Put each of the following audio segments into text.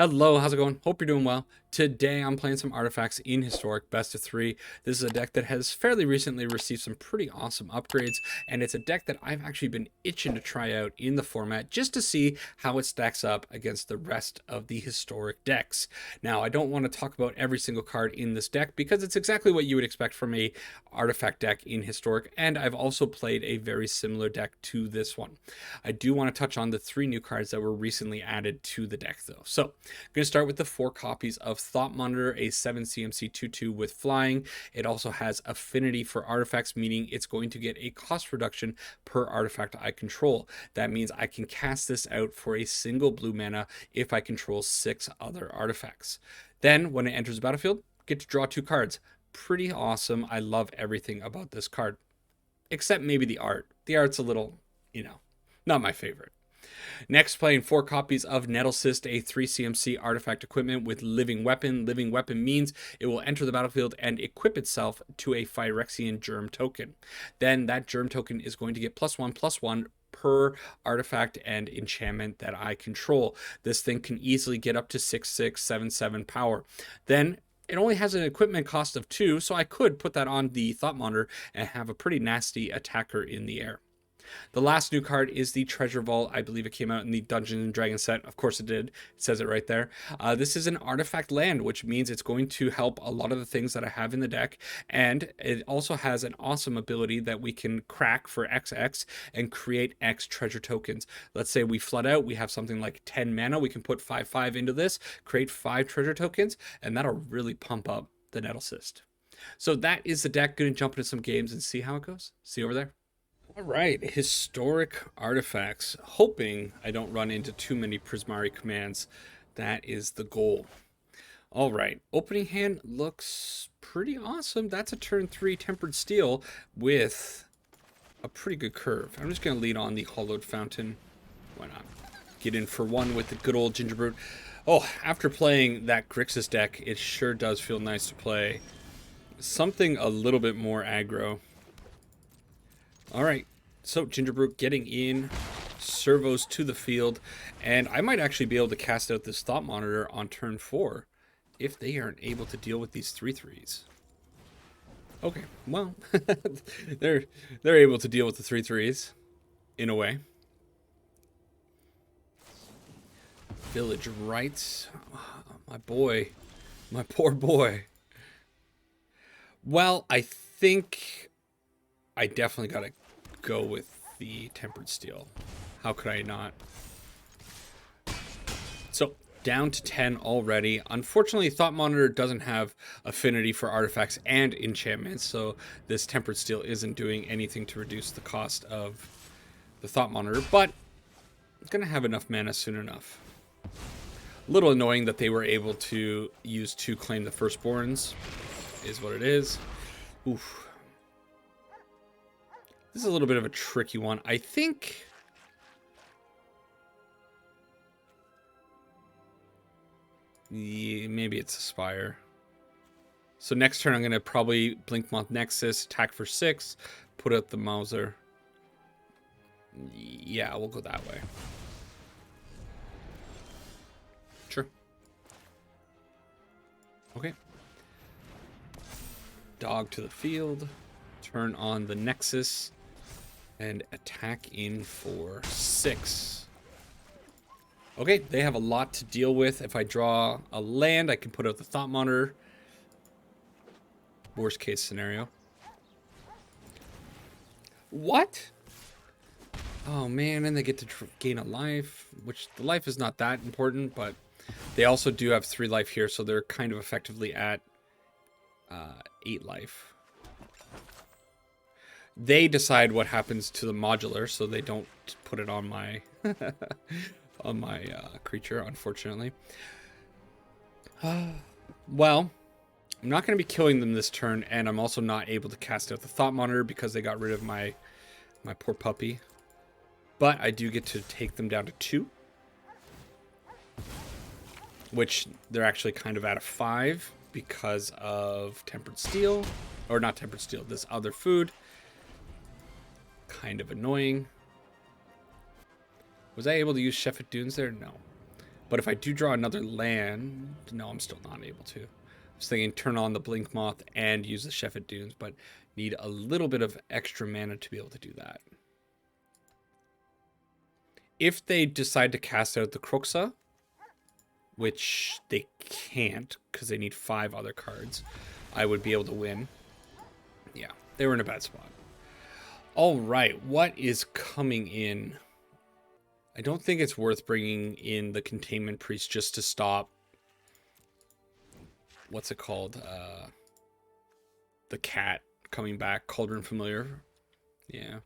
Hello, how's it going? Hope you're doing well. Today I'm playing some artifacts in Historic Best of 3. This is a deck that has fairly recently received some pretty awesome upgrades, and it's a deck that I've actually been itching to try out in the format just to see how it stacks up against the rest of the Historic decks. Now, I don't want to talk about every single card in this deck because it's exactly what you would expect from a artifact deck in Historic, and I've also played a very similar deck to this one. I do want to touch on the 3 new cards that were recently added to the deck though. So, I'm going to start with the 4 copies of Thought Monitor, a 7 CMC 2/2 with flying. It also has affinity for artifacts, meaning it's going to get a cost reduction per artifact I control. That means I can cast this out for a single blue mana if I control 6 other artifacts. Then, when it enters the battlefield, get to draw 2 cards. Pretty awesome. I love everything about this card, except maybe the art. The art's a little, not my favorite. Next, playing 4 copies of Nettlecyst, a 3 CMC artifact equipment with Living Weapon. Living Weapon means it will enter the battlefield and equip itself to a Phyrexian Germ token. Then that Germ token is going to get +1/+1 per artifact and enchantment that I control. This thing can easily get up to 6/6, 7/7 power. Then it only has an equipment cost of 2, so I could put that on the Thought Monitor and have a pretty nasty attacker in the air. The last new card is the Treasure Vault. I believe it came out in the Dungeons & Dragons set. Of course it did. It says it right there. This is an artifact land, which means it's going to help a lot of the things that I have in the deck. And it also has an awesome ability that we can crack for XX and create X treasure tokens. Let's say we flood out. We have something like 10 mana. We can put 5/5 into this, create 5 treasure tokens, and that'll really pump up the Nettlecyst. So that is the deck. Going to jump into some games and see how it goes. See you over there. All right, historic artifacts. Hoping I don't run into too many Prismari commands. That is the goal. All right, opening hand looks pretty awesome. That's a turn 3 Tempered Steel with a pretty good curve. I'm just going to lead on the Hollowed Fountain. Why not? Get in for 1 with the good old Gingerbrute. Oh, after playing that Grixis deck, it sure does feel nice to play something a little bit more aggro. All right, so Gingerbrute getting in, servos to the field, and I might actually be able to cast out this Thought Monitor on turn 4 if they aren't able to deal with these 3/3s. Okay, well, they're able to deal with the 3/3s in a way. Village Rites, my boy, my poor boy. Well, I think I definitely got to go with the Tempered Steel. How could I not? So down to 10 already. Unfortunately, Thought Monitor doesn't have affinity for artifacts and enchantments, so this Tempered Steel isn't doing anything to reduce the cost of the Thought Monitor, but it's going to have enough mana soon enough. A little annoying that they were able to use 2 Claim the Firstborns, is what it is. Oof. This is a little bit of a tricky one. I think maybe it's Aspire. So next turn I'm going to probably Blinkmoth Nexus, attack for 6, put out the Mauser. Yeah, we'll go that way. Sure. Okay. Dog to the field. Turn on the Nexus. And attack in for 6. Okay, they have a lot to deal with. If I draw a land, I can put out the Thought Monitor. Worst case scenario. What? Oh man, and they get to gain a life, which the life is not that important, but they also do have 3 life here, so they're kind of effectively at 8 life. They decide what happens to the modular, so they don't put it on my on my creature, unfortunately. Well, I'm not going to be killing them this turn, and I'm also not able to cast out the Thought Monitor because they got rid of my poor puppy. But I do get to take them down to 2, which they're actually kind of at a 5 because of Tempered Steel, or not Tempered Steel, this other food. Kind of annoying. Was I able to use Shephet Dunes there? No. But if I do draw another land, no, I'm still not able to. I was thinking turn on the Blink Moth and use the Shepherd Dunes, but need a little bit of extra mana to be able to do that. If they decide to cast out the Kroxa, which they can't because they need 5 other cards, I would be able to win. Yeah, they were in a bad spot. All right, what is coming in? I don't think it's worth bringing in the Containment Priest just to stop... What's it called? The cat coming back. Cauldron Familiar. Yeah.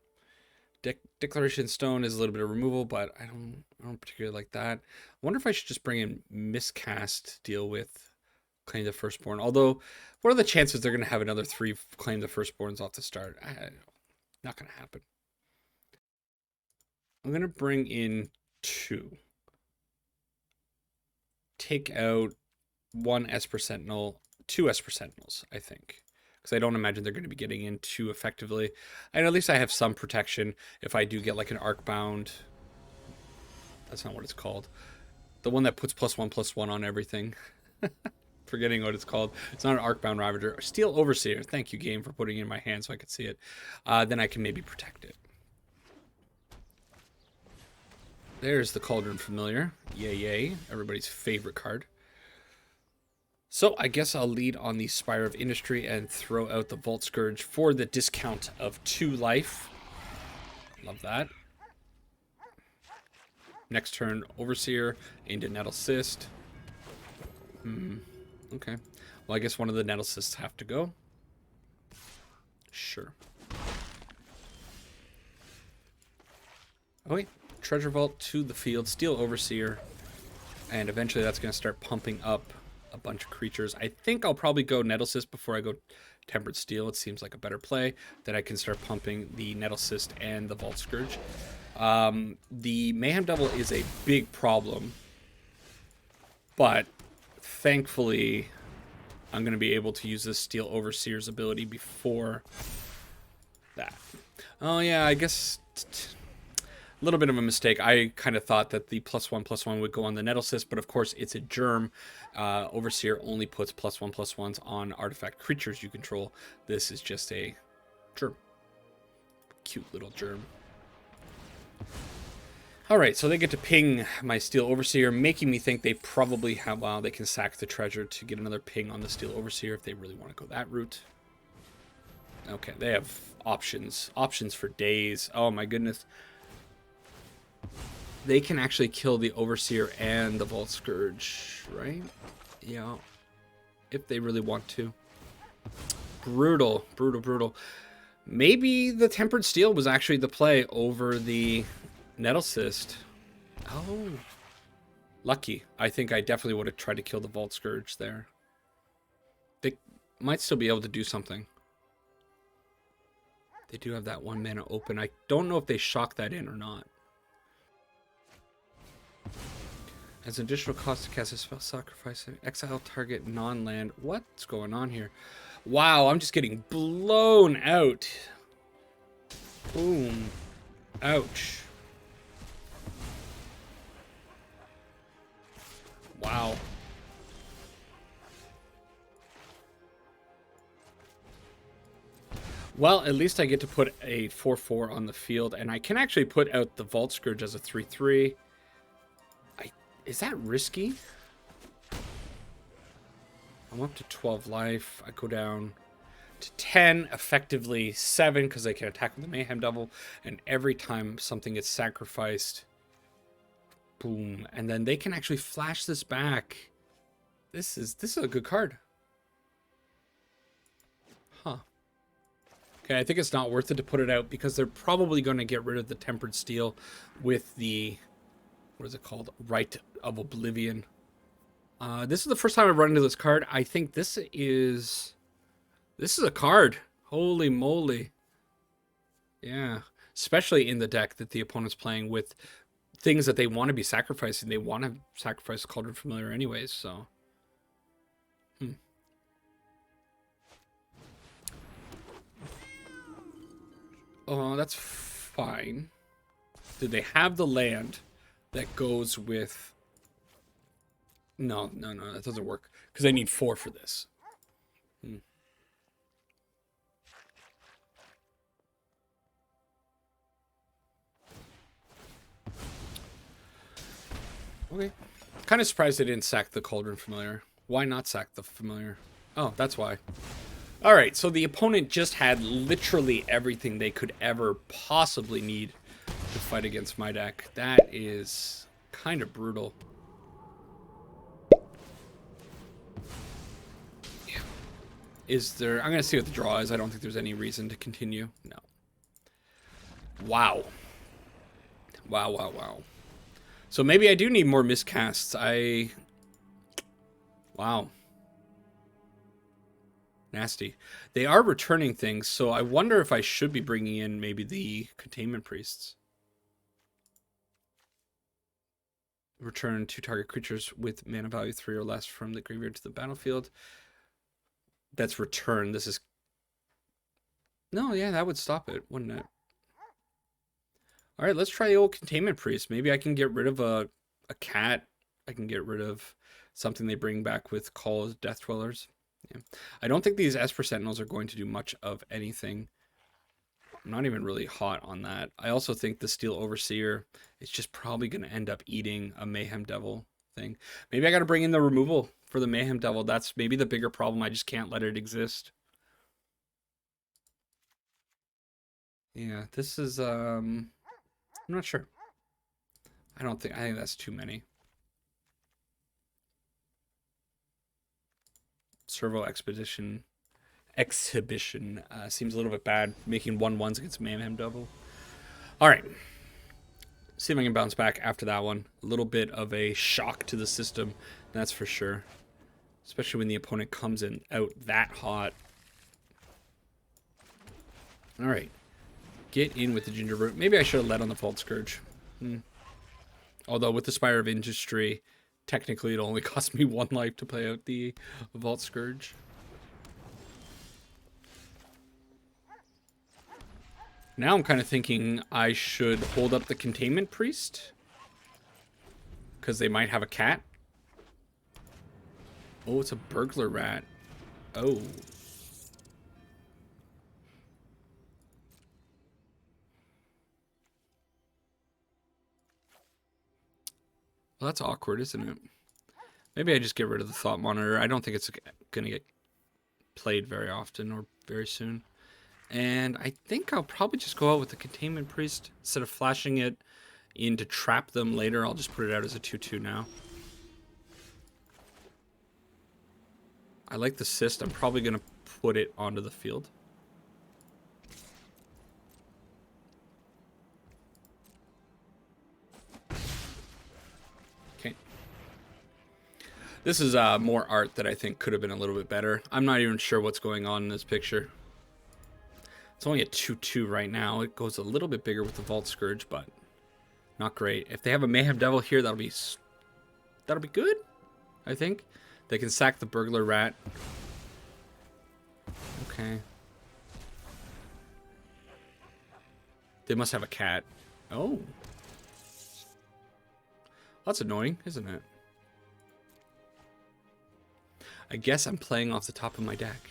Declaration Stone is a little bit of removal, but I don't particularly like that. I wonder if I should just bring in Miscast to deal with Claim the Firstborn. Although, what are the chances they're going to have another 3 Claim the Firstborns off the start? I don't know. Not going to happen. I'm going to bring in 2. Take out 1 Esper Sentinel, 2 Esper Sentinels, I think. Because I don't imagine they're going to be getting in too effectively. And at least I have some protection if I do get like an Arcbound. That's not what it's called. The one that puts +1/+1 on everything. Forgetting what it's called. It's not an Arcbound Ravager. Steel Overseer. Thank you, game, for putting it in my hand so I could see it. Then I can maybe protect it. There's the Cauldron Familiar. Yay, yay. Everybody's favorite card. So I guess I'll lead on the Spire of Industry and throw out the Vault Scourge for the discount of 2 life. Love that. Next turn, Overseer into Nettle Cyst. Okay. Well, I guess one of the Nettle Cysts have to go. Sure. Okay. Treasure Vault to the field. Steel Overseer. And eventually that's going to start pumping up a bunch of creatures. I think I'll probably go Nettle Cyst before I go Tempered Steel. It seems like a better play. Then I can start pumping the Nettle Cyst and the Vault Scourge. The Mayhem Devil is a big problem, but thankfully I'm going to be able to use this Steel Overseer's ability before that. Oh yeah, I guess a little bit of a mistake. I kind of thought that the +1/+1 would go on the Nettle Cyst, but of course it's a germ. Overseer only puts +1/+1s on artifact creatures you control. This is just a germ. Cute little germ. Alright, so they get to ping my Steel Overseer, making me think they probably have... Well, they can sack the treasure to get another ping on the Steel Overseer if they really want to go that route. Okay, they have options. Options for days. Oh my goodness. They can actually kill the Overseer and the Vault Scourge, right? Yeah. If they really want to. Brutal. Brutal, brutal. Maybe the Tempered Steel was actually the play over the Nettle Cyst. Oh. Lucky. I think I definitely would have tried to kill the Vault Scourge there. They might still be able to do something. They do have that 1 mana open. I don't know if they shock that in or not. As an additional cost to cast a spell, sacrificing exile target non-land. What's going on here? Wow, I'm just getting blown out. Boom. Ouch. Wow. Well, at least I get to put a 4/4 on the field, and I can actually put out the Vault Scourge as a 3/3. Is that risky? I'm up to 12 life. I go down to 10, effectively 7, because I can attack with the Mayhem Devil, and every time something gets sacrificed, boom, and then they can actually flash this back. This is a good card. Huh. Okay, I think it's not worth it to put it out because they're probably going to get rid of the Tempered Steel with the... What is it called? Rite of Oblivion. This is the first time I've run into this card. I think this is a card. Holy moly. Yeah. Especially in the deck that the opponent's playing with things that they want to be sacrificing. They want to sacrifice Cauldron Familiar anyways, so. Oh, that's fine. Did they have the land that goes with No, that doesn't work. Because I need 4 for this. Okay. Kind of surprised they didn't sack the Cauldron Familiar. Why not sack the Familiar? Oh, that's why. Alright, so the opponent just had literally everything they could ever possibly need to fight against my deck. That is kind of brutal. Yeah. Is there... I'm going to see what the draw is. I don't think there's any reason to continue. No. Wow. Wow. So maybe I do need more miscasts. Wow. Nasty. They are returning things, so I wonder if I should be bringing in maybe the Containment Priests. Return 2 target creatures with mana value 3 or less from the graveyard to the battlefield. That's return. This is... No, yeah, that would stop it, wouldn't it? Alright, let's try the old Containment Priest. Maybe I can get rid of a cat. I can get rid of something they bring back with Call of Death Dwellers. Yeah. I don't think these Esper Sentinels are going to do much of anything. I'm not even really hot on that. I also think the Steel Overseer is just probably going to end up eating a Mayhem Devil thing. Maybe I got to bring in the removal for the Mayhem Devil. That's maybe the bigger problem. I just can't let it exist. Yeah, this is... I'm not sure. I think that's too many. Servo Exhibition seems a little bit bad, making 1/1s against Mayhem Devil. All right. See if I can bounce back after that one. A little bit of a shock to the system, that's for sure. Especially when the opponent comes in out that hot. All right. Get in with the Gingerbrute. Maybe I should have led on the Vault Scourge. Although with the Spire of Industry, technically it only cost me 1 life to play out the Vault Scourge. Now I'm kind of thinking I should hold up the Containment Priest. Because they might have a cat. Oh, it's a Burglar Rat. Oh. Well, that's awkward, isn't it? Maybe I just get rid of the Thought Monitor. I don't think it's going to get played very often or very soon. And I think I'll probably just go out with the Containment Priest. Instead of flashing it in to trap them later, I'll just put it out as a 2/2 now. I like the Cyst. I'm probably going to put it onto the field. This is more art that I think could have been a little bit better. I'm not even sure what's going on in this picture. It's only a 2/2 right now. It goes a little bit bigger with the Vault Scourge, but not great. If they have a Mayhem Devil here, that'll be good, I think. They can sack the Burglar Rat. Okay. They must have a cat. Oh. That's annoying, isn't it? I guess I'm playing off the top of my deck.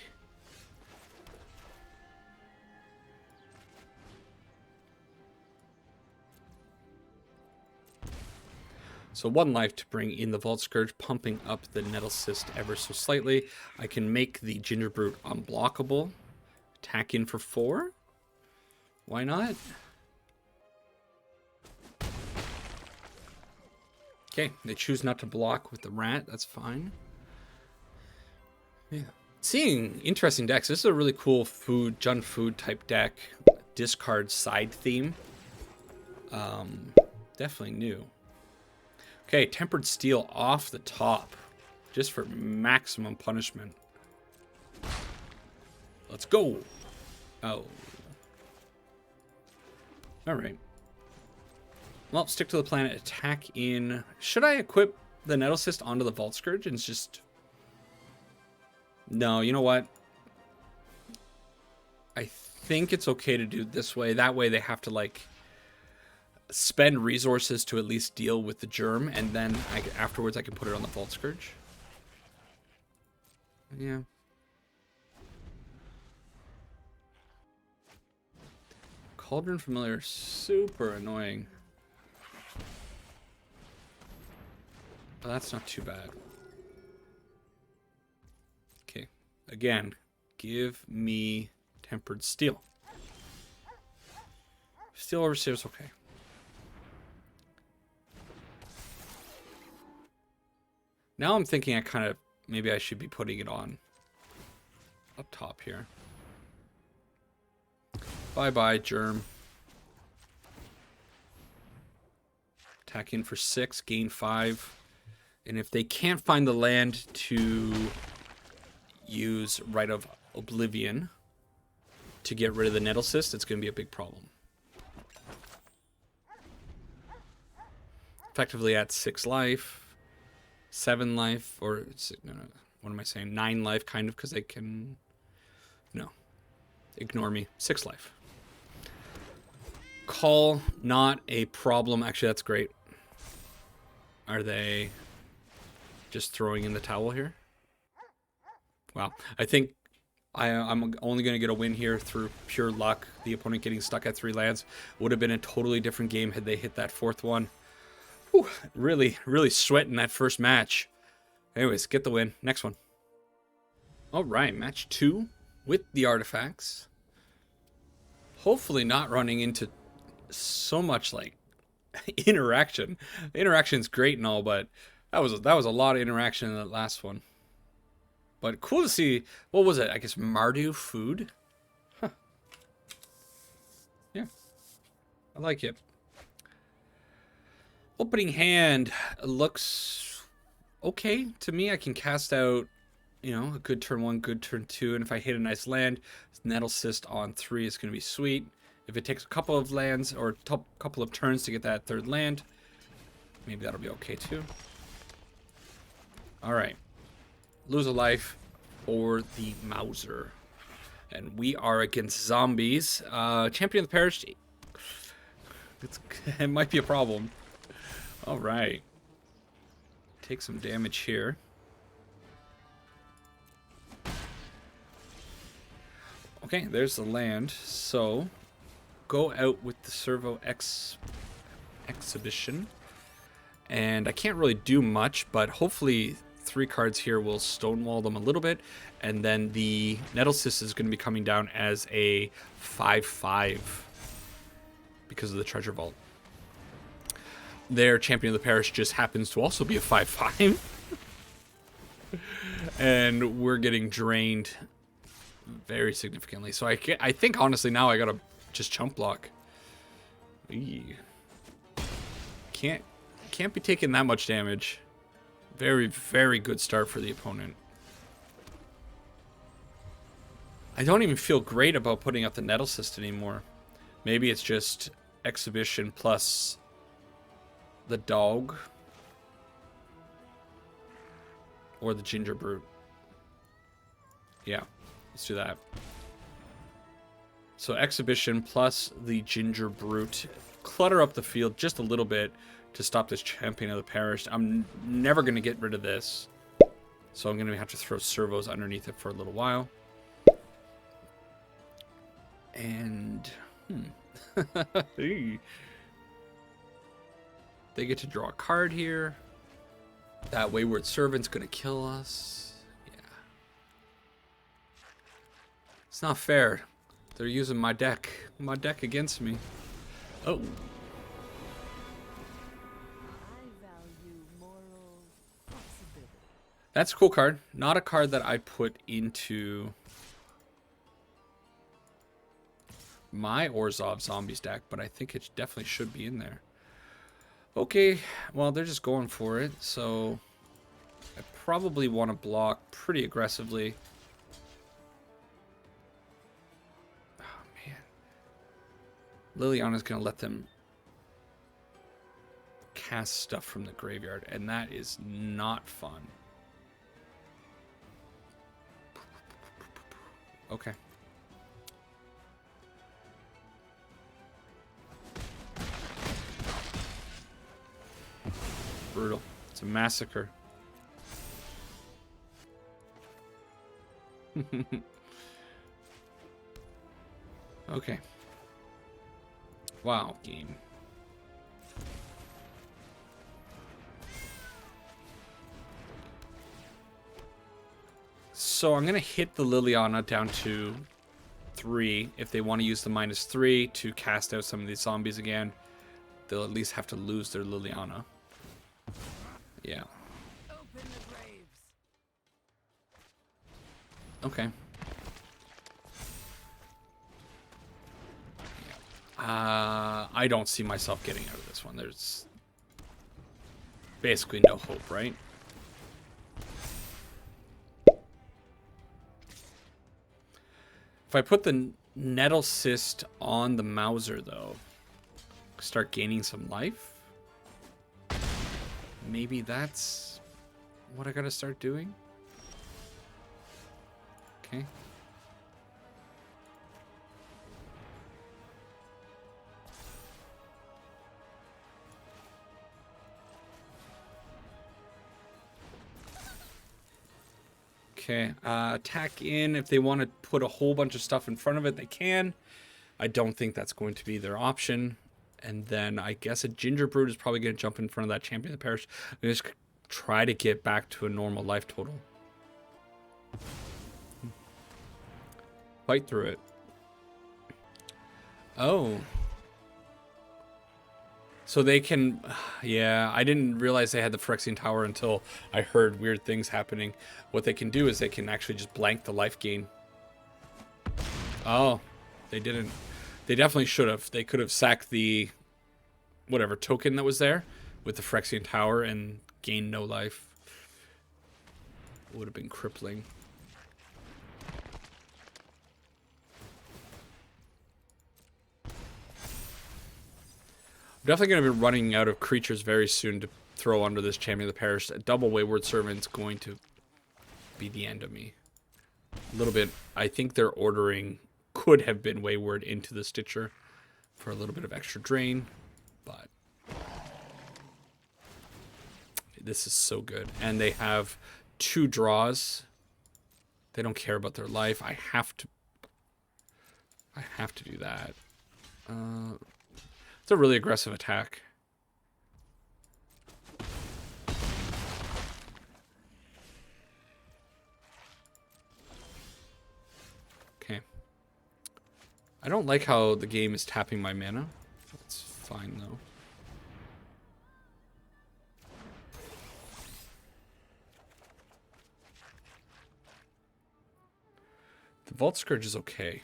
So 1 life to bring in the Vault Scourge, pumping up the Nettle Cyst ever so slightly. I can make the Gingerbrute unblockable. Attack in for 4. Why not? Okay, they choose not to block with the rat. That's fine. Yeah. Seeing interesting decks. This is a really cool Jund food type deck. Discard side theme. Definitely new. Okay, Tempered Steel off the top. Just for maximum punishment. Let's go. Oh. Alright. Well, stick to the plan. Attack in. Should I equip the Nettle Cyst onto the Vault Scourge and just... No, you know what? I think it's okay to do it this way. That way they have to, like, spend resources to at least deal with the germ, and then afterwards I can put it on the Vault Scourge. Yeah. Cauldron Familiar, super annoying. But that's not too bad. Okay, again, give me Tempered Steel. Steel Overseer is okay. Now I'm thinking maybe I should be putting it on up top here. Bye-bye, Germ. Attack in for 6, gain 5. And if they can't find the land to use Rite of Oblivion to get rid of the Nettle Cyst, it's going to be a big problem. Effectively at 6 life, 7 life, or no, what am I saying? 9 life, kind of, because they can... No. Ignore me. 6 life. Call, not a problem. Actually, that's great. Are they just throwing in the towel here? Wow. I think I'm only going to get a win here through pure luck. The opponent getting stuck at 3 lands would have been a totally different game had they hit that 4th one. Whew, really sweating that first match. Anyways, get the win. Next one. All right, match 2 with the artifacts. Hopefully not running into so much like interaction. The interaction's great and all, but that was a lot of interaction in that last one. But cool to see. What was it? I guess Mardu food. Huh. Yeah, I like it. Opening hand looks okay to me. I can cast out, you know, a good turn 1, good turn 2, and if I hit a nice land, Nettle Cyst on 3 is going to be sweet. If it takes a couple of lands or a couple of turns to get that 3rd land, maybe that'll be okay too. All right, lose a life for the Mauser, and we are against zombies. Champion of the Parish. It might be a problem. All right, take some damage here. Okay, there's the land. So, go out with the Servo Exhibition. And I can't really do much, but hopefully 3 cards here will stonewall them a little bit. And then the Nettle Cyst is going to be coming down as a 5/5 because of the Treasure Vault. Their Champion of the Parish just happens to also be a 5/5. And we're getting drained very significantly. So I think honestly now I gotta just chump block. Eee. Can't be taking that much damage. Very, very good start for the opponent. I don't even feel great about putting up the Nettle Cyst anymore. Maybe it's just Exhibition plus the dog or the Ginger Brute. Yeah. Let's do that. So Exhibition plus the Ginger Brute. Clutter up the field just a little bit to stop this Champion of the Parish. I'm never going to get rid of this. So I'm going to have to throw servos underneath it for a little while. And... they get to draw a card here. That Wayward Servant's going to kill us. It's not fair. They're using my deck against me. Oh. That's a cool card. Not a card that I put into my Orzhov Zombies deck, but I think it definitely should be in there. Okay, well, they're just going for it, so I probably want to block pretty aggressively. Liliana's going to let them cast stuff from the graveyard, and that is not fun. Okay. brutal. It's a massacre. Okay. Wow, game. So I'm going to hit the Liliana down to 3. If they want to use the -3 to cast out some of these zombies again, they'll at least have to lose their Liliana. Yeah. Okay. I don't see myself getting out of this one. There's basically no hope, right? If I put the Nettle Cyst on the Mauser, though, start gaining some life? Maybe that's what I gotta start doing? Okay. Okay, attack in. If they want to put a whole bunch of stuff in front of it, they can. I don't think that's going to be their option. And then I guess a Gingerbread is probably going to jump in front of that Champion of the Parish. I'm going to just try to get back to a normal life total. Fight through it. Oh. So they can... Yeah, I didn't realize they had the Phyrexian Tower until I heard weird things happening. What they can do is they can actually just blank the life gain. Oh, they didn't. They definitely should have. They could have sacked the... whatever token that was there with the Phyrexian Tower and gained no life. It would have been crippling. Definitely going to be running out of creatures very soon to throw under this Champion of the Parish. A double Wayward Servant's going to be the end of me. A little bit. I think their ordering could have been Wayward into the Stitcher for a little bit of extra drain, but this is so good. And they have 2 draws. They don't care about their life. I have to do that. It's a really aggressive attack. Okay. I don't like how the game is tapping my mana. That's fine, though. The Vault Scourge is okay.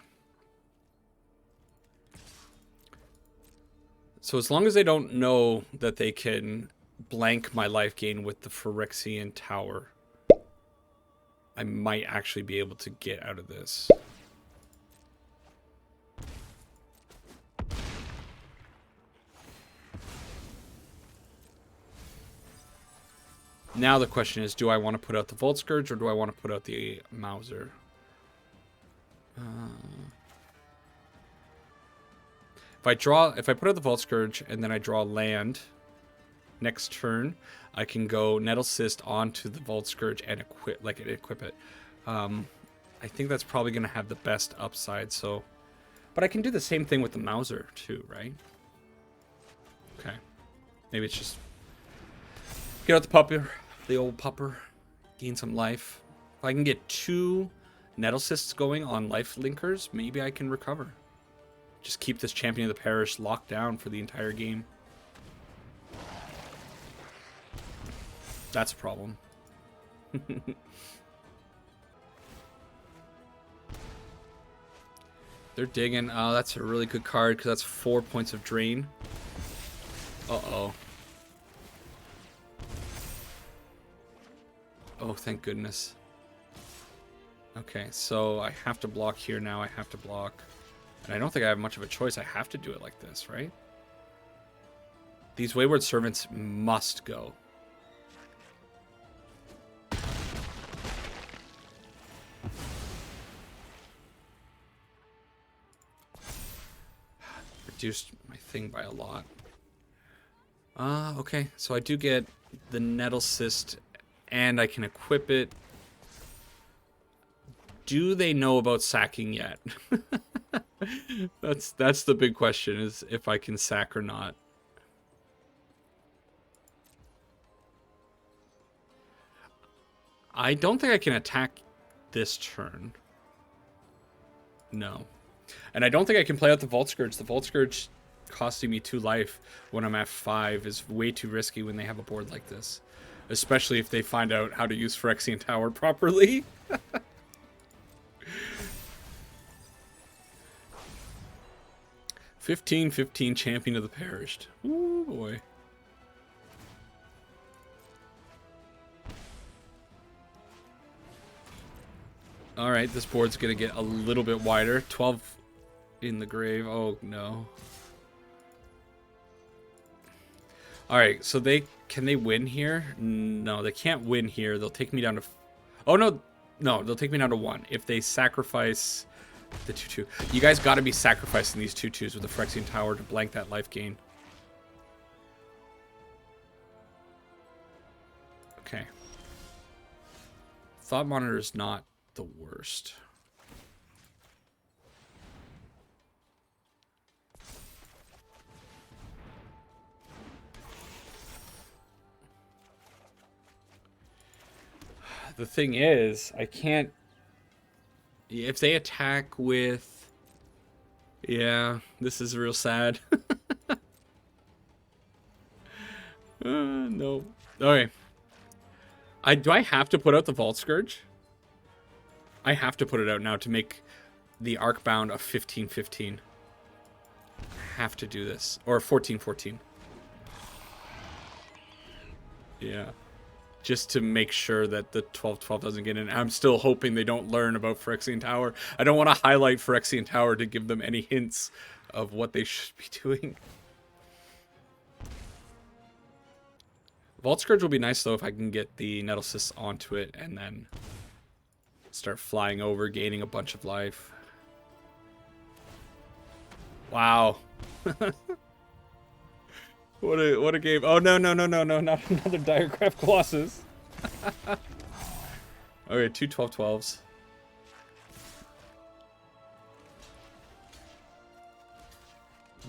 So as long as they don't know that they can blank my life gain with the Phyrexian Tower, I might actually be able to get out of this. Now the question is, do I want to put out the Vault Scourge or do I want to put out the Mauser? If I put out the Vault Scourge and then I draw land next turn, I can go Nettle Cyst onto the Vault Scourge and equip it. I think that's probably going to have the best upside. So, but I can do the same thing with the Mauser too, right? Okay, maybe it's just get out the pupper, the old pupper, gain some life. If I can get 2 Nettle Cysts going on life linkers, maybe I can recover. Just keep this Champion of the Parish locked down for the entire game. That's a problem. They're digging. Oh, that's a really good card because that's 4 points of drain. Uh-oh. Oh, thank goodness. Okay, so I have to block here now. I have to block. And I don't think I have much of a choice. I have to do it like this, right? These Wayward Servants must go. Reduced my thing by a lot. Okay, so I do get the Nettle Cyst, and I can equip it. Do they know about sacking yet? That's the big question, is if I can sack or not. I don't think I can attack this turn. No. And I don't think I can play out the Vault Scourge. The Vault Scourge costing me 2 life when I'm at 5 is way too risky when they have a board like this. Especially if they find out how to use Phyrexian Tower properly. 15-15 Champion of the Perished. Ooh, boy. Alright, this board's going to get a little bit wider. 12 in the grave. Oh, no. Alright, so can they win here? No, they can't win here. They'll take me down to... Oh, no. No, they'll take me down to 1. If they sacrifice the 2-2. You guys got to be sacrificing these 2-2s with the Phyrexian Tower to blank that life gain. Okay. Thought Monitor is not the worst. The thing is, I can't... If they attack with... Yeah, this is real sad. No. Okay. Do I have to put out the Vault Scourge? I have to put it out now to make the Arcbound a 15-15. Have to do this. Or 14-14. Yeah. Just to make sure that the 12-12 doesn't get in. I'm still hoping they don't learn about Phyrexian Tower. I don't want to highlight Phyrexian Tower to give them any hints of what they should be doing. Vault Scourge will be nice, though, if I can get the Nettle Cyst onto it and then start flying over, gaining a bunch of life. Wow. What a game. Oh, no, not another Direcraft Colossus. Okay, 2 12-12s.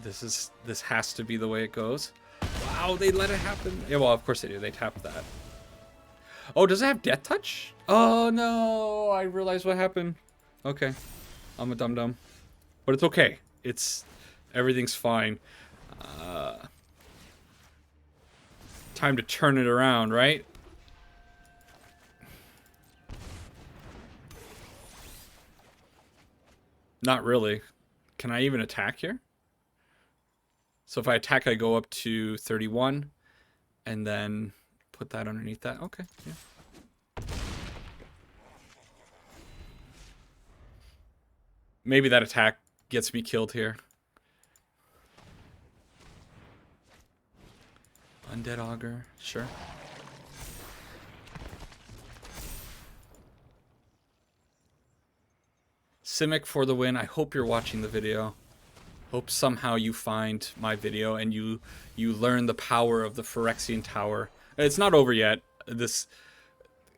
This has to be the way it goes. Wow, they let it happen. Yeah, well, of course they do. They tapped that. Oh, does it have Death Touch? Oh, no. I realized what happened. Okay. I'm a dum-dum. But it's okay. Everything's fine. Time to turn it around, right? Not really. Can I even attack here? So if I attack, I go up to 31 and then put that underneath that. Okay, yeah. Maybe that attack gets me killed here. Undead Augur, sure. Simic for the win. I hope you're watching the video. Hope somehow you find my video and you learn the power of the Phyrexian Tower. It's not over yet.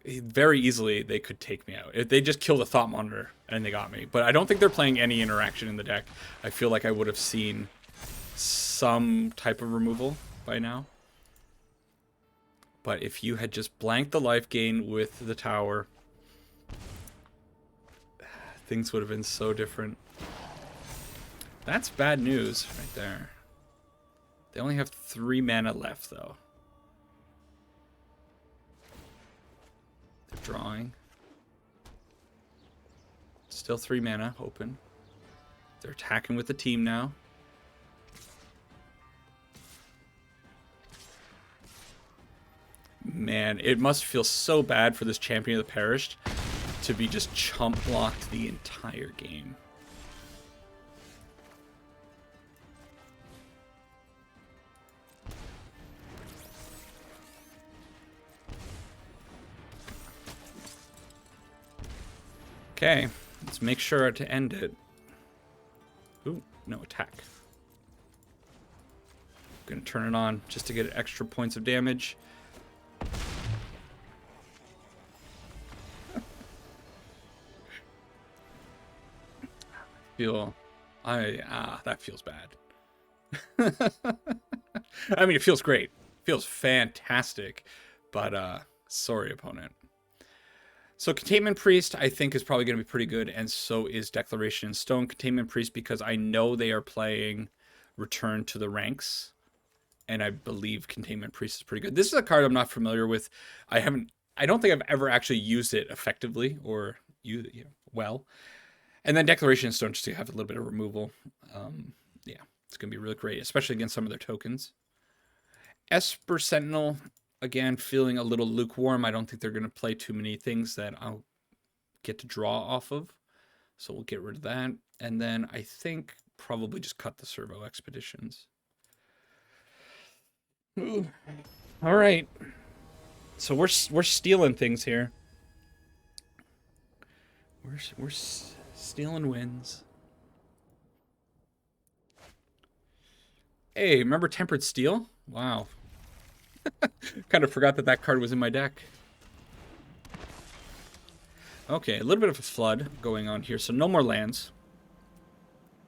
Very easily they could take me out. If they just killed a Thought Monitor and they got me. But I don't think they're playing any interaction in the deck. I feel like I would have seen some type of removal by now. But if you had just blanked the life gain with the tower, things would have been so different. That's bad news right there. They only have 3 mana left, though. They're drawing. Still 3 mana open. They're attacking with the team now. Man, it must feel so bad for this Champion of the Perished to be just chump blocked the entire game. Okay, let's make sure to end it. Ooh, no attack. Gonna turn it on just to get extra points of damage. feel... that feels bad. I mean, it feels great. It feels fantastic. But, sorry, opponent. So Containment Priest, I think, is probably going to be pretty good, and so is Declaration in Stone. Containment Priest, because I know they are playing Return to the Ranks, and I believe Containment Priest is pretty good. This is a card I'm not familiar with. I don't think I've ever actually used it effectively or well. And then Declaration in Stone, just to have a little bit of removal. Yeah, it's going to be really great, especially against some of their tokens. Esper Sentinel, again, feeling a little lukewarm. I don't think they're going to play too many things that I'll get to draw off of. So we'll get rid of that. And then I think probably just cut the Servo Expeditions. Ooh. All right. So we're stealing things here. We're stealing wins. Hey, remember Tempered Steel? Wow. Kind of forgot that card was in my deck. Okay, a little bit of a flood going on here, so no more lands.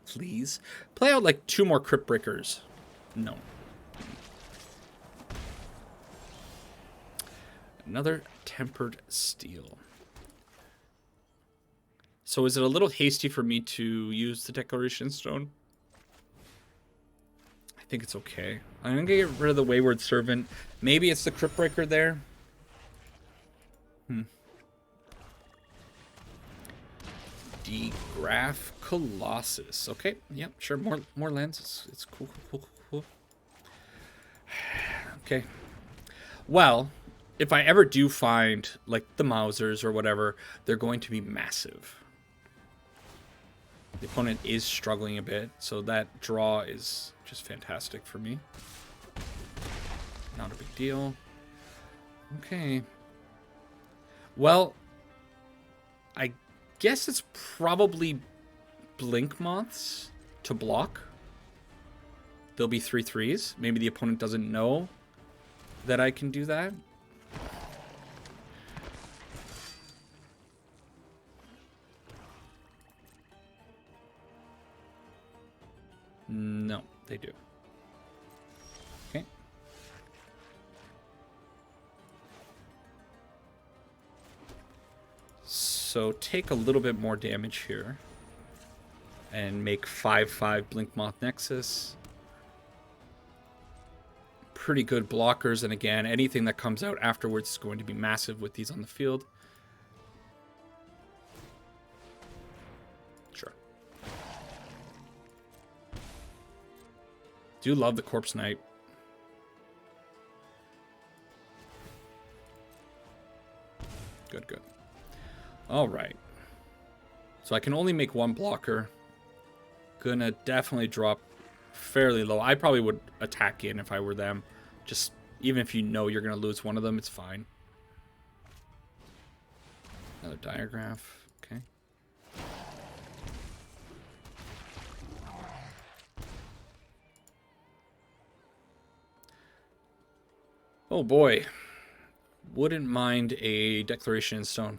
Please. Play out like 2 more Crypt Breakers. No. Another Tempered Steel. So is it a little hasty for me to use the Declaration Stone? I think it's okay. I'm going to get rid of the Wayward Servant. Maybe it's the Crypt Breaker there. Degraph Colossus. Okay, yep, sure. More lands. It's cool. Okay. Well, if I ever do find, like, the Mausers or whatever, they're going to be massive. The opponent is struggling a bit, so that draw is just fantastic for me. Not a big deal. Okay. Well, I guess it's probably Blink Moths to block. There'll be 3/3s. Maybe the opponent doesn't know that I can do that. No, they do. Okay. So take a little bit more damage here. And make 5/5 Blink Moth Nexus. Pretty good blockers, and again, anything that comes out afterwards is going to be massive with these on the field. Sure. Do love the Corpse Knight. Good. All right. So I can only make 1 blocker. Gonna definitely drop fairly low. I probably would attack in if I were them. Just, even if you know you're gonna lose one of them, it's fine. Another Diagraph. Okay. Oh boy. Wouldn't mind a Declaration in Stone.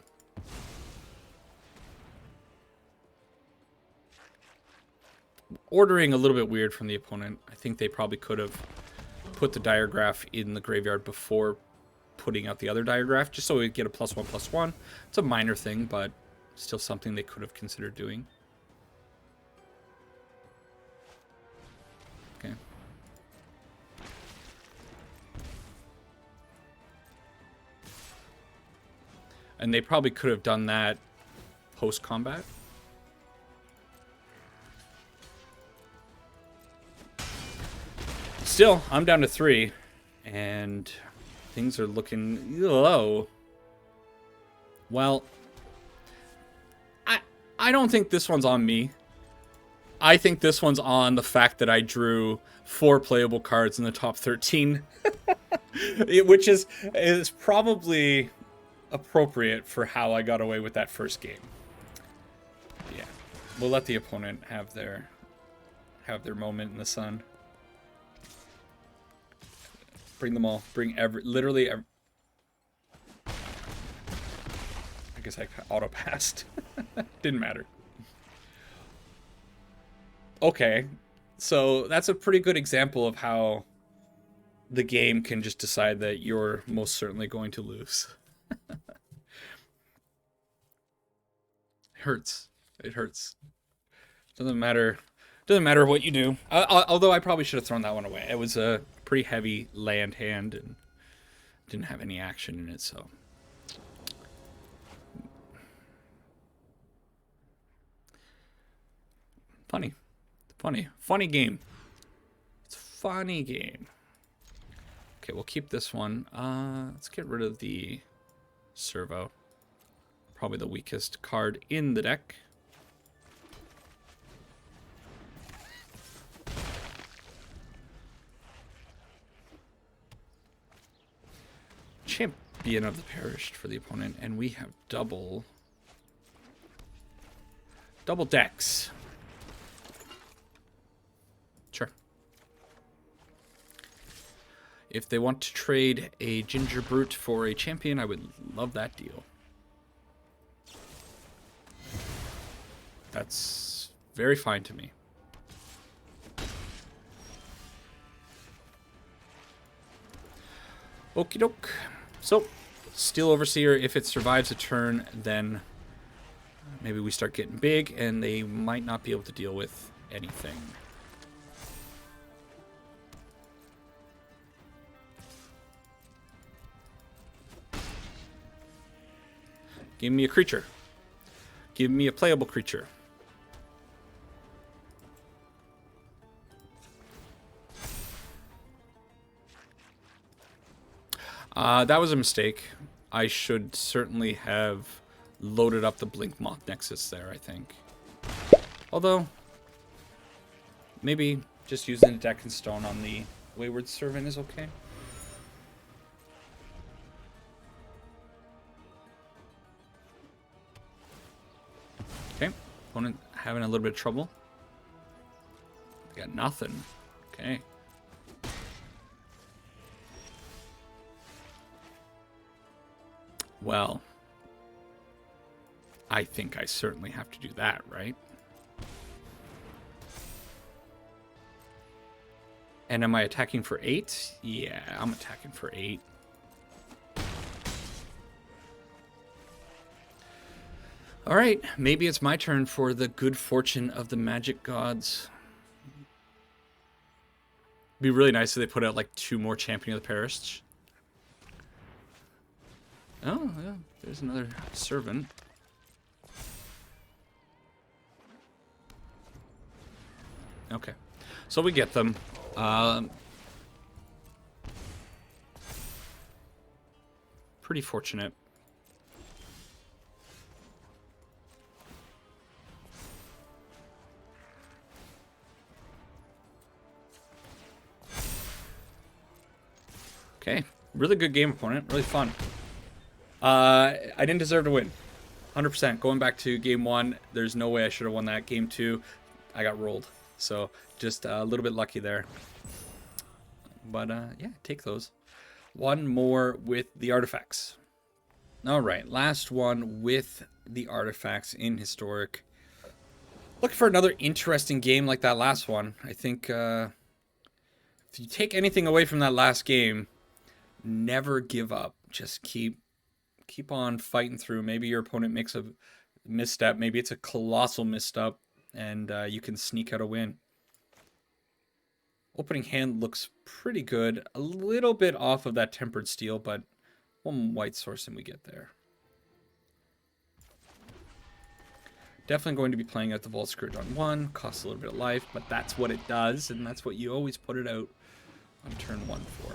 Ordering a little bit weird from the opponent. I think they probably could have put the Diagraph in the graveyard before putting out the other Diagraph, just so we get a +1/+1. It's a minor thing, but still something they could have considered doing. Okay. And they probably could have done that post-combat. Still, I'm down to 3, and things are looking low. Well, I don't think this one's on me. I think this one's on the fact that I drew 4 playable cards in the top 13, which is probably appropriate for how I got away with that first game. Yeah, we'll let the opponent have their moment in the sun. Bring them all. Bring literally every... I guess I auto-passed. Didn't matter. Okay, so that's a pretty good example of how the game can just decide that you're most certainly going to lose. It hurts. It hurts. Doesn't matter. Doesn't matter what you do. Although I probably should have thrown that one away. It was a pretty heavy land hand and didn't have any action in it, so. Funny. Funny game. It's a funny game. Okay, we'll keep this one. Let's get rid of the servo. Probably the weakest card in the deck. Champion of the Perished for the opponent, and we have double decks. Sure. If they want to trade a Ginger Brute for a champion, I would love that deal. That's very fine to me. Okie doke. So, Steel Overseer, if it survives a turn, then maybe we start getting big, and they might not be able to deal with anything. Give me a creature. Give me a playable creature. That was a mistake. I should certainly have loaded up the Blink Moth Nexus there, I think. Although, maybe just using a deck and stone on the Wayward Servant is okay. Okay, opponent having a little bit of trouble. Got nothing. Okay. Well, I think I certainly have to do that, right? And am I attacking for 8? Yeah, I'm attacking for 8. All right, maybe it's my turn for the good fortune of the magic gods. It'd be really nice if they put out like 2 more Champion of the Perished. Oh, yeah, there's another servant. Okay, so we get them. Pretty fortunate. Okay, really good game, opponent. Really fun. I didn't deserve to win. 100%. Going back to game 1, there's no way I should have won that. Game 2, I got rolled. So just a little bit lucky there. But yeah, take those. One more with the artifacts. All right, last one with the artifacts in Historic. Looking for another interesting game like that last one. I think if you take anything away from that last game, never give up. Just keep on fighting through. Maybe your opponent makes a misstep. Maybe it's a colossal misstep, and you can sneak out a win. Opening hand looks pretty good. A little bit off of that Tempered Steel, but one white source and we get there. Definitely going to be playing out the Vault Scourge on 1. Costs a little bit of life, but that's what it does, and that's what you always put it out on turn 1 for.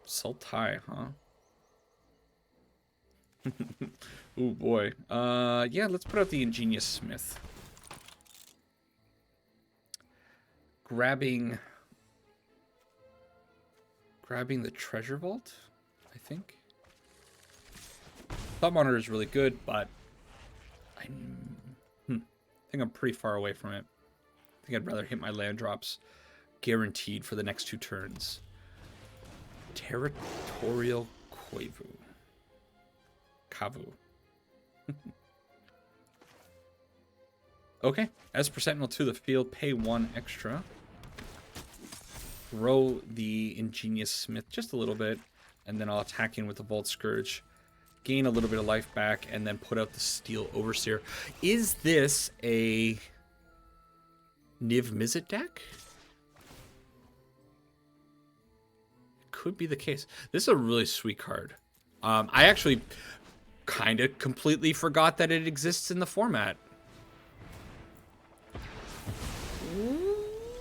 Sultai, huh? Oh boy. Yeah, let's put out the Ingenious Smith. Grabbing the Treasure Vault, I think. Thought Monitor is really good, but I think I'm pretty far away from it. I think I'd rather hit my land drops guaranteed for the next 2 turns. Territorial Kavu. Okay, Esper Sentinel to the field, pay 1 extra. Throw the Ingenious Smith just a little bit, and then I'll attack in with the Volt Scourge. Gain a little bit of life back, and then put out the Steel Overseer. Is this a Niv Mizzet deck? Could be the case. This is a really sweet card. I actually kind of completely forgot that it exists in the format.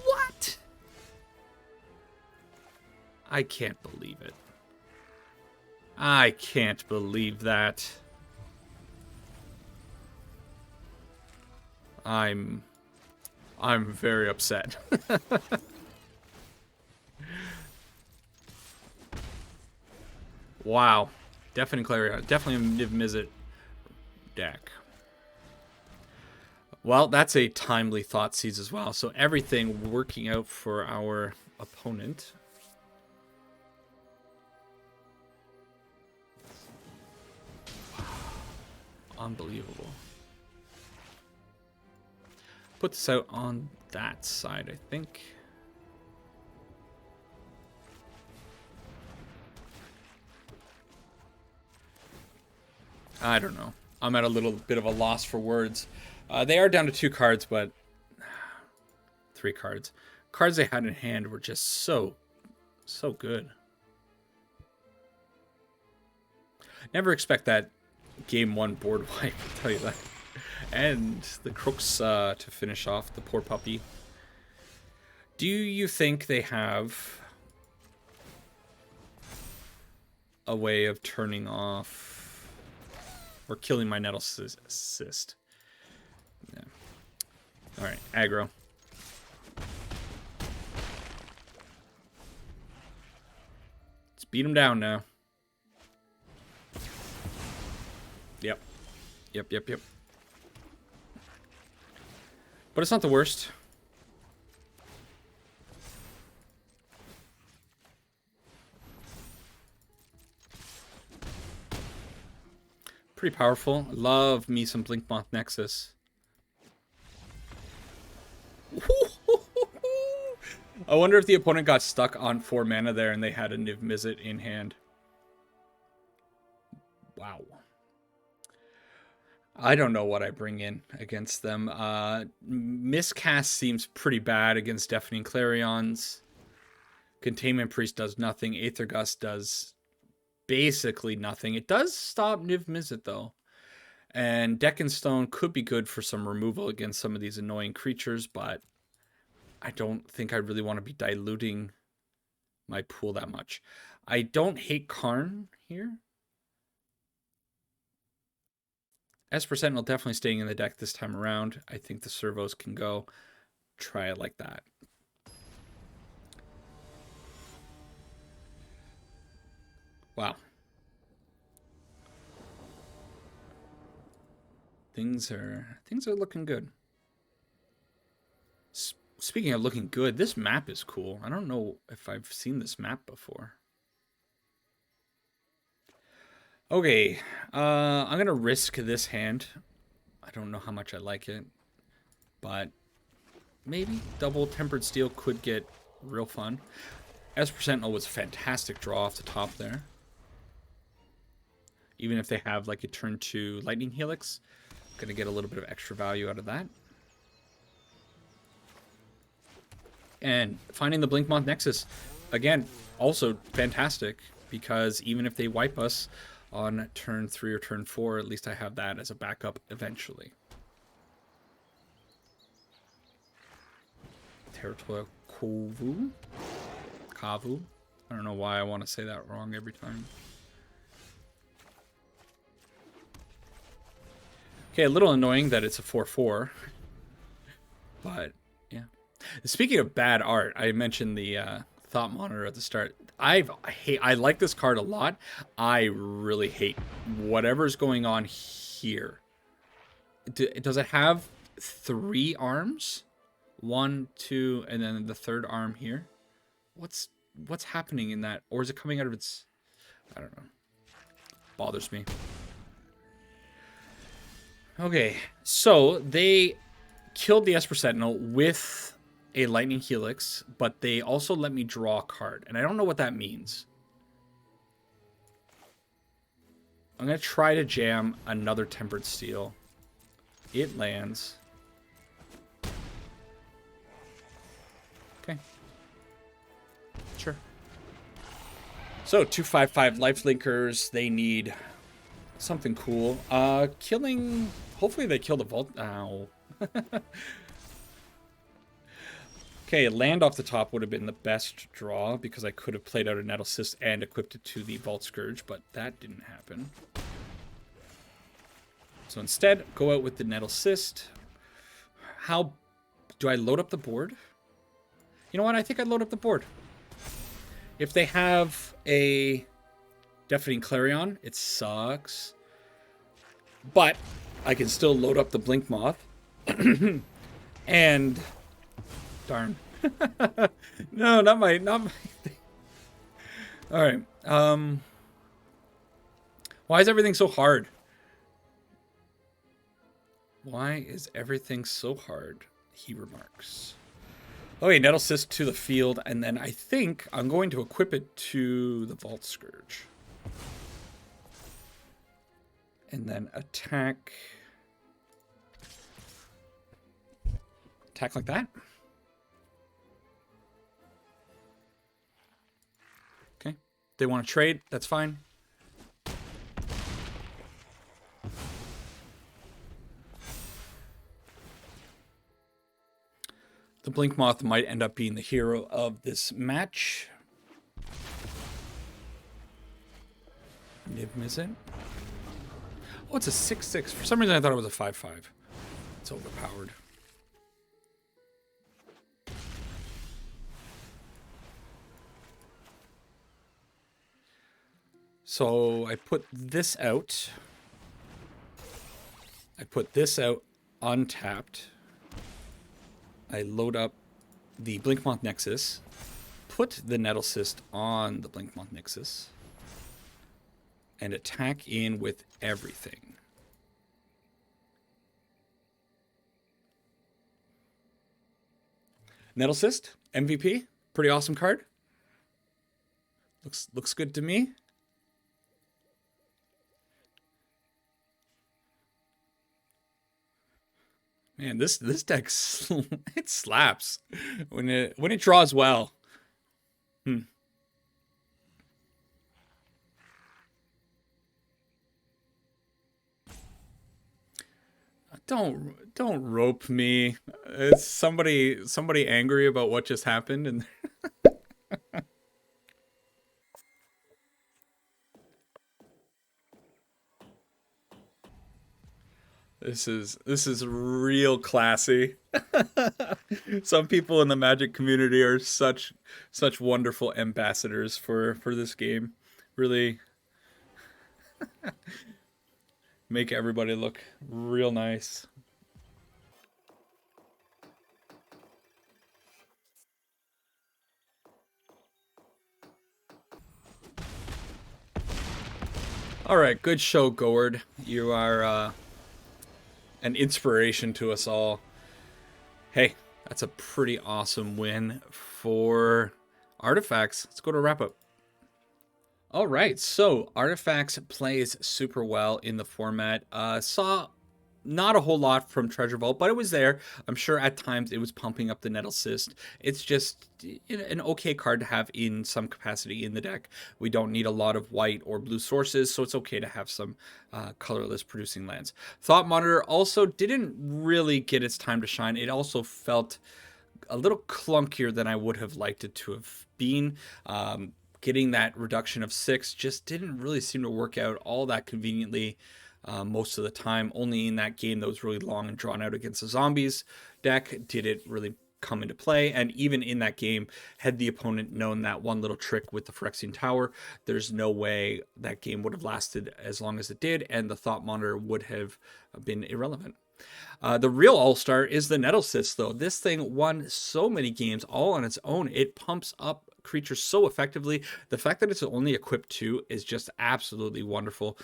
What? I can't believe it. I can't believe that. I'm very upset. Wow. Definitely Clarion. Definitely a Niv Mizzet deck. Well, that's a timely Thoughtseize as well. So everything working out for our opponent. Unbelievable. Put this out on that side, I think. I don't know. I'm at a little bit of a loss for words. They are down to 2 cards, but 3 cards. Cards they had in hand were just so good. Never expect that game 1 board wipe, I'll tell you that. And the Crooks to finish off the poor puppy. Do you think they have a way of turning off or killing my Nettle Cyst? Yeah. All right, aggro. Let's beat him down now. Yep. Yep. But it's not the worst. Pretty powerful. Love me some Blinkmoth Nexus. I wonder if the opponent got stuck on 4 mana there and they had a Niv Mizzet in hand. Wow. I don't know what I bring in against them. Miscast seems pretty bad against Deafening Clarions. Containment Priest does nothing. Aether Gust does basically nothing. It does stop Niv Mizzet, though. And Deck and Stone could be good for some removal against some of these annoying creatures, but I don't think I really want to be diluting my pool that much. I don't hate Karn here. Esper Sentinel definitely staying in the deck this time around. I think the servos can go. Try it like that. Wow. Things are looking good. Speaking of looking good, this map is cool. I don't know if I've seen this map before. Okay, I'm going to risk this hand. I don't know how much I like it, but maybe double Tempered Steel could get real fun. Esper Sentinel was a fantastic draw off the top there. Even if they have like a turn 2 Lightning Helix, going to get a little bit of extra value out of that. And finding the Blinkmoth Nexus, again, also fantastic, because even if they wipe us on turn 3 or turn 4, at least I have that as a backup eventually. Territorial Kavu? Kavu? I don't know why I want to say that wrong every time. Okay, a little annoying that it's a 4/4. But, yeah. Speaking of bad art, I mentioned the Thought Monitor at the start. I like this card a lot. I really hate whatever's going on here. Does it have 3 arms? 1, 2, and then the 3rd arm here? What's happening in that? Or is it coming out of its... I don't know. Bothers me. Okay, so they killed the Esper Sentinel with a Lightning Helix, but they also let me draw a card. And I don't know what that means. I'm going to try to jam another Tempered Steel. It lands. Okay. Sure. So, 2/5/5 Lifelinkers. They need something cool. Killing... Hopefully they kill the Vault... Ow. Okay, land off the top would have been the best draw because I could have played out a Nettle Cyst and equipped it to the Vault Scourge, but that didn't happen. So instead, go out with the Nettle Cyst. How do I load up the board? You know what? I think I'd load up the board. If they have a Deafening Clarion, it sucks. But I can still load up the Blink Moth. And darn. No, not my thing. All right. Why is everything so hard? Why is everything so hard? He remarks. Okay, Nettle Cyst to the field, and then I think I'm going to equip it to the Vault Scourge. And then attack. Attack like that. Okay. They want to trade. That's fine. The Blink Moth might end up being the hero of this match. Niv miss it. Oh, it's a 6/6. For some reason, I thought it was a 5/5. It's overpowered. So I put this out. I put this out untapped. I load up the Blinkmoth Nexus, put the Nettle Cyst on the Blinkmoth Nexus, and attack in with everything. Nettle Cyst, MVP, pretty awesome card. Looks good to me. Man, this deck it slaps when it draws well. Don't rope me. It's somebody angry about what just happened and This is real classy. Some people in the Magic community are such wonderful ambassadors for this game. Really make everybody look real nice. All right, good show, Gord. You are an inspiration to us all. Hey, that's a pretty awesome win for Artifacts. Let's go to wrap up. All right, so Artifacts plays super well in the format. Saw not a whole lot from Treasure Vault, but it was there. I'm sure at times it was pumping up the Nettle Cyst. It's just an okay card to have in some capacity in the deck. We don't need a lot of white or blue sources, so it's okay to have some colorless producing lands. Thought Monitor also didn't really get its time to shine. It also felt a little clunkier than I would have liked it to have been. Getting that reduction of 6 just didn't really seem to work out all that conveniently. Most of the time, only in that game that was really long and drawn out against the zombies deck did it really come into play. And even in that game, had the opponent known that one little trick with the Phyrexian Tower, there's no way that game would have lasted as long as it did, and the Thought Monitor would have been irrelevant. The real all-star is the Nettle Cyst, though. This thing won so many games all on its own. It pumps up creatures so effectively. The fact that it's only equipped 2 is just absolutely wonderful.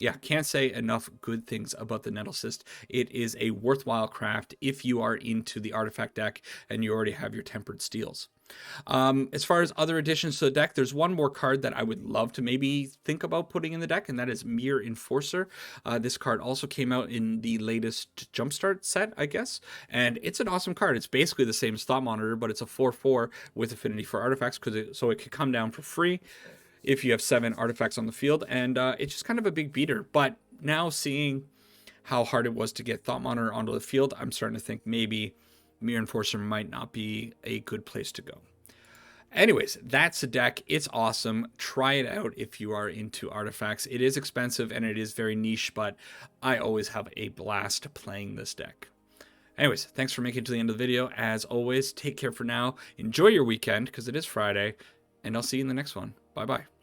yeah, can't say enough good things about the Nettle Cyst. It is a worthwhile craft if you are into the artifact deck and you already have your Tempered Steels. As far as other additions to the deck, there's one more card that I would love to maybe think about putting in the deck, and that is Mere Enforcer. This card also came out in the latest Jumpstart set, I guess, and it's an awesome card. It's basically the same as Thought Monitor, but it's a 4/4 with affinity for artifacts, so it could come down for free if you have 7 artifacts on the field, and it's just kind of a big beater. But now seeing how hard it was to get Thought Monitor onto the field, I'm starting to think maybe Mere Enforcer might not be a good place to go. Anyways, that's the deck. It's awesome. Try it out if you are into artifacts. It is expensive and it is very niche, but I always have a blast playing this deck. Anyways, thanks for making it to the end of the video. As always, take care for now. Enjoy your weekend because it is Friday, and I'll see you in the next one. Bye-bye.